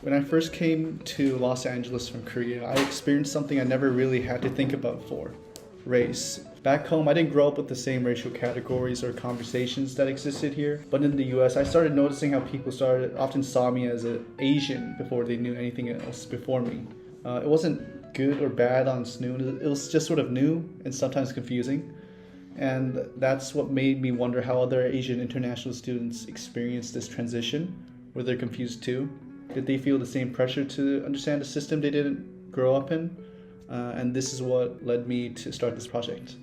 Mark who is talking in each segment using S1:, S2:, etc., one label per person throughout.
S1: When I first came to Los Angeles from Korea, I experienced something I never really had to think about before: race. Back home, I didn't grow up with the same racial categories or conversations that existed here. But in the US, I started noticing how people often saw me as an Asian before they knew anything else before me. It wasn't good or bad on its own. It was just sort of new and sometimes confusing. And that's what made me wonder how other Asian international students experience this transition. Were they confused too? Did they feel the same pressure to understand a system they didn't grow up in? And this is what led me to start this project.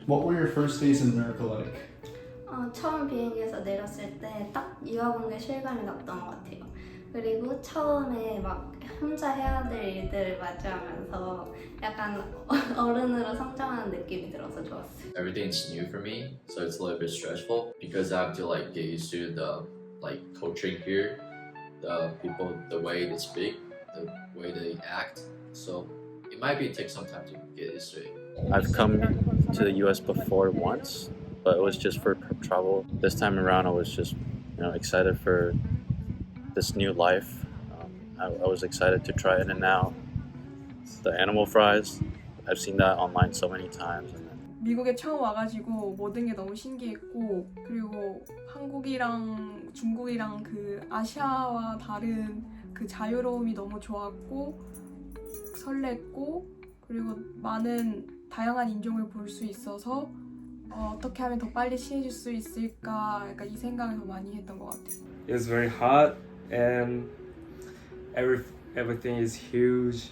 S1: What were your first days in America like?
S2: 처음 비행기에서 내렸을 때 딱 유학원의 실감이 났던 것 같아요. 그리고 처음에 막 혼자 해야 될 일들을 마주하면서 약간 어른으로 성장하는 느낌이 들어서 좋았어요.
S3: Everything's new for me, so it's a little bit stressful because I have to like get used to the like culture here, the people, the way they speak, the way they act. So it might take some time to get used to it.
S4: I've come to the US before once, but it was just for travel. This time around I was just excited for this new life. I was excited to try In-N-Out, the animal fries. I've seen that online so many times.
S5: 미국에 처음 와가지고 모든 게 너무 신기했고, 그리고 한국이랑 중국이랑 그 아시아와 다른 그 자유로움이 너무 좋았고 설렜고, 그리고 많은 다양한 인종을 볼 수 있어서 어떻게 하면 더 빨리 친해질 수 있을까, 약간 이 생각을 더 많이 했던 것 같아요.
S6: It's very hot and everything is huge,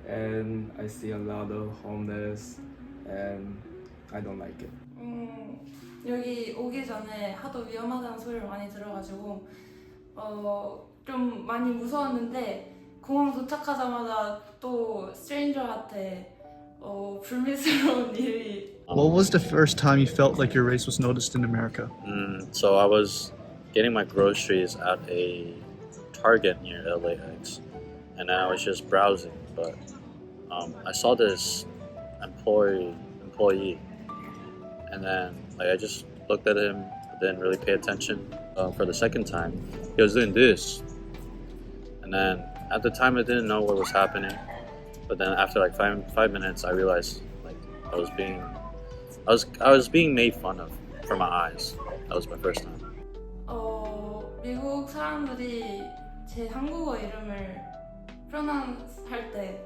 S6: and I see a lot of homeless, and I don't like it.
S7: 여기 오기 전에 하도 위험하다는 소리를 많이 들어가지고 좀 많이 무서웠는데 공항 도착하자마자 또 스트레인저한테 불미스러운 일이.
S1: What was the first time you felt like your race was noticed in America?
S4: So I was getting my groceries at a Target near LAX, and I was just browsing, but I saw this employee, and then I just looked at him, didn't really pay attention. For the second time, he was doing this, and then at the time I didn't know what was happening, but then after like five minutes, I realized like I was being made fun of for my eyes. That was my first time.
S7: 미국 사람들이 제 한국어 이름을 표현할 때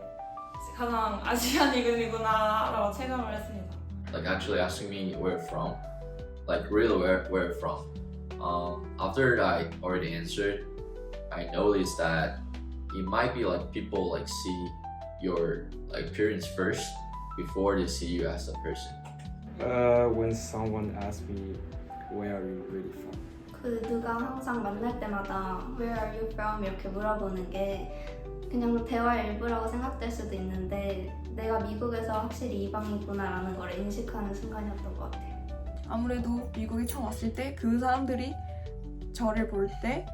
S7: 가장 아시안 이름이구나라고 체감을 했습니다.
S3: Like actually asking me where from, like really where from. After I already answered, I noticed that it might be like people like see your like appearance first before they see you as a person.
S6: When someone asks me where are you really from,
S2: 누가 항상 만날 때마다 Where are you from? 이렇게 물어보는 게 그냥 대화의 일부라고 생각될 수도 있는데 내가 미국에서 확실히 이방이구나라는 걸 인식하는 순간이었던 것 같아요.
S5: 아무래도 미국에 처음 왔을 때 그 사람들이 저를 볼 때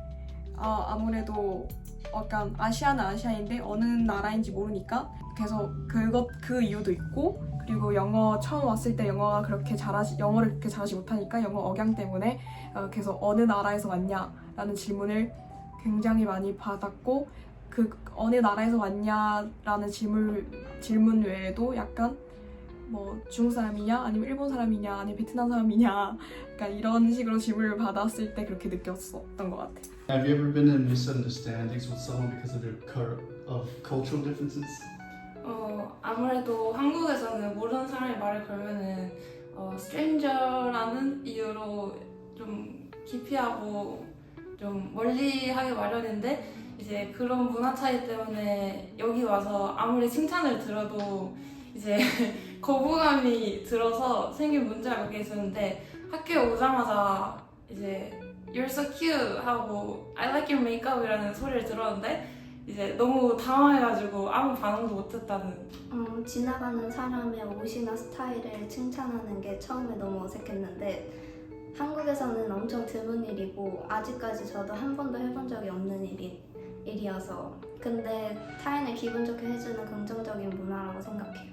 S5: 아무래도 약간 아시아는 아시아인데 어느 나라인지 모르니까 그래서 그 이유도 있고, 그리고 영어 처음 왔을 때 영어를 그렇게 잘하지 못하니까 영어 억양 때문에 계속 어느 나라에서 왔냐라는 질문을 굉장히 많이 받았고, 그 어느 나라에서 왔냐라는 질문 외에도 약간 뭐 중국 사람이냐 아니면 일본 사람이냐 아니면 베트남 사람이냐 약간 이런 식으로 질문을 받았을 때 그렇게 느꼈었던 것 같아요.
S1: Have you ever been in misunderstandings with someone because of cultural differences?
S7: 아무래도 한국에서는 모르는 사람이 말을 걸면은 스트레인저라는 이유로 좀 기피하고 좀 멀리하기 마련인데, 이제 그런 문화 차이 때문에 여기 와서 아무리 칭찬을 들어도 이제 거부감이 들어서 생긴 문제가 그게 있었는데, 학교에 오자마자 이제 You're so cute 하고 I like your makeup 이라는 소리를 들었는데 이제 너무 당황해가지고 아무 반응도 못했다는.
S2: 지나가는 사람의 옷이나 스타일을 칭찬하는 게 처음에 너무 어색했는데 한국에서는 엄청 드문 일이고 아직까지 저도 한 번도 해본 적이 없는 일이어서, 근데 타인을 기분 좋게 해주는 긍정적인 문화라고 생각해요.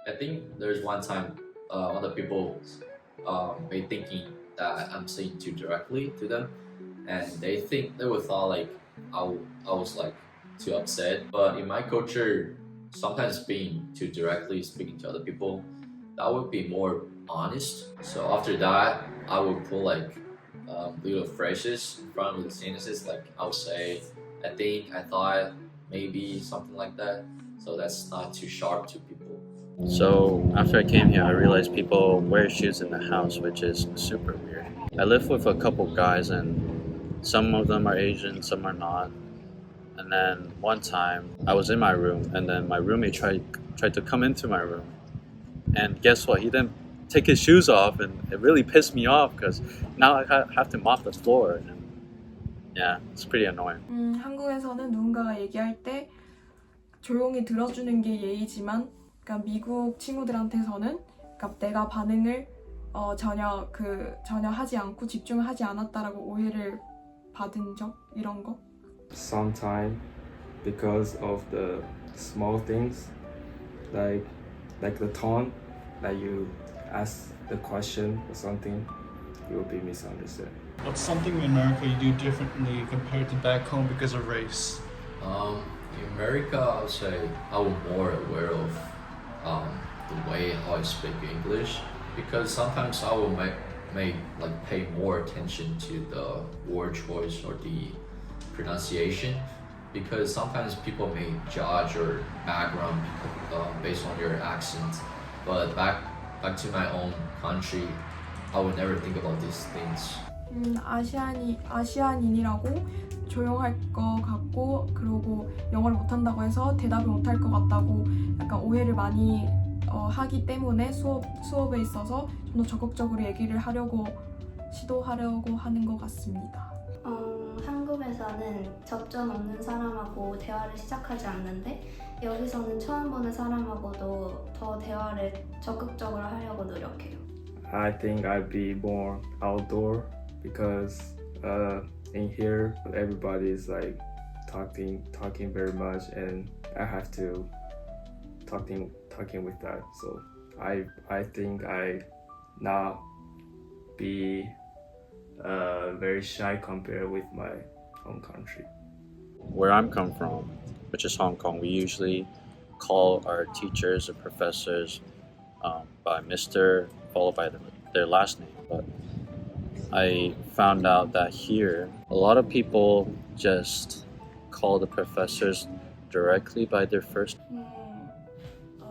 S3: I think there's one time other people may thinking that I'm saying too directly to them, and they would thought like I was like too upset. But in my culture, sometimes being too directly speaking to other people, that would be more honest. So after that, I would put like little phrases in front of the sentences, like I would say, I think, I thought, maybe, something like that. So that's not too sharp to people.
S4: So after I came here, I realized people wear shoes in the house, which is super weird. I live with a couple guys, and some of them are Asian, some are not. And then one time, I was in my room, and then my roommate tried to come into my room. And guess what? He didn't take his shoes off, and it really pissed me off because now I have to mop the floor. And yeah, it's pretty annoying.
S5: 한국에서는 누군가가 얘기할 때 조용히 들어주는 게 예의지만, 그러니까 미국 친구들한테서는 그러니까 내가 반응을 전혀 하지 않고 집중을 하지 않았다라고 오해를 받은 적 이런 거.
S6: Sometimes because of the small things, like the tone that you ask the question or something, you will be misunderstood.
S1: What's something in America you do differently compared to back home because of race?
S3: In America, I would say I was more aware of the way how I speak English, because sometimes I will pay more attention to the word choice or the pronunciation, because sometimes people may judge your background based on your accent. But back to my own country, I would never think about these things.
S5: 아시안인이라고 조용할 것 같고, 그리고 영어를 못한다고 해서 대답을 못할 것 같다고 약간 오해를 많이 하기 때문에 수업에 있어서 좀 더 적극적으로 얘기를 시도하려고 하는 것 같습니다.
S2: 한국에서는 접점 없는 사람하고 대화를 시작하지 않는데 여기서는 처음 보는 사람하고도 더 대화를 적극적으로 하려고 노력해요.
S6: I think I'd be more outdoor because in here everybody is like talking very much, and I have to talking with that. So I think I not be very shy compared with my home country.
S4: Where I'm come from, which is Hong Kong, we usually call our teachers or professors by Mr. followed by their last name. But I found out that here, a lot of people just call the professors directly by their first name.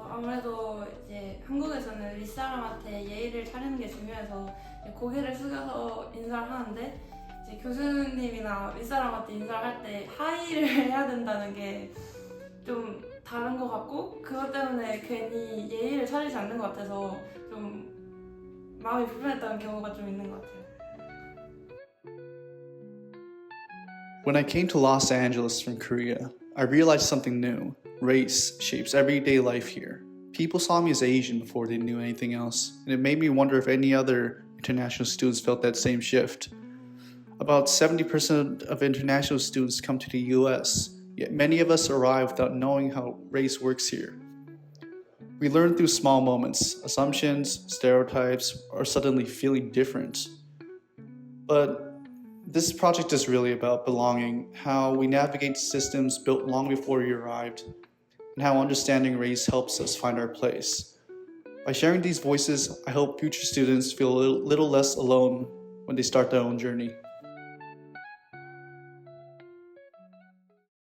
S7: 아무래도 이제 한국에서는 윗사람한테 예의를 차리는 게 중요해서 고개를 숙여서 인사를 하는데, 이제 교수님이나 윗사람한테 인사를 할 때 하이를 해야 된다는 게 좀 다른 것 같고, 그것 때문에 괜히 예의를 차리지 않는 것 같아서 좀 마음이 불편했던 경우가 좀 있는 것 같아요.
S1: When I came to Los Angeles from Korea, I realized something new. Race shapes everyday life here. People saw me as Asian before they knew anything else, and it made me wonder if any other international students felt that same shift. About 70% of international students come to the US, yet many of us arrive without knowing how race works here. We learn through small moments, assumptions, stereotypes, or suddenly feeling different. But this project is really about belonging, how we navigate systems built long before we arrived, and how understanding race helps us find our place. By sharing these voices, I hope future students feel a little less alone when they start their own journey.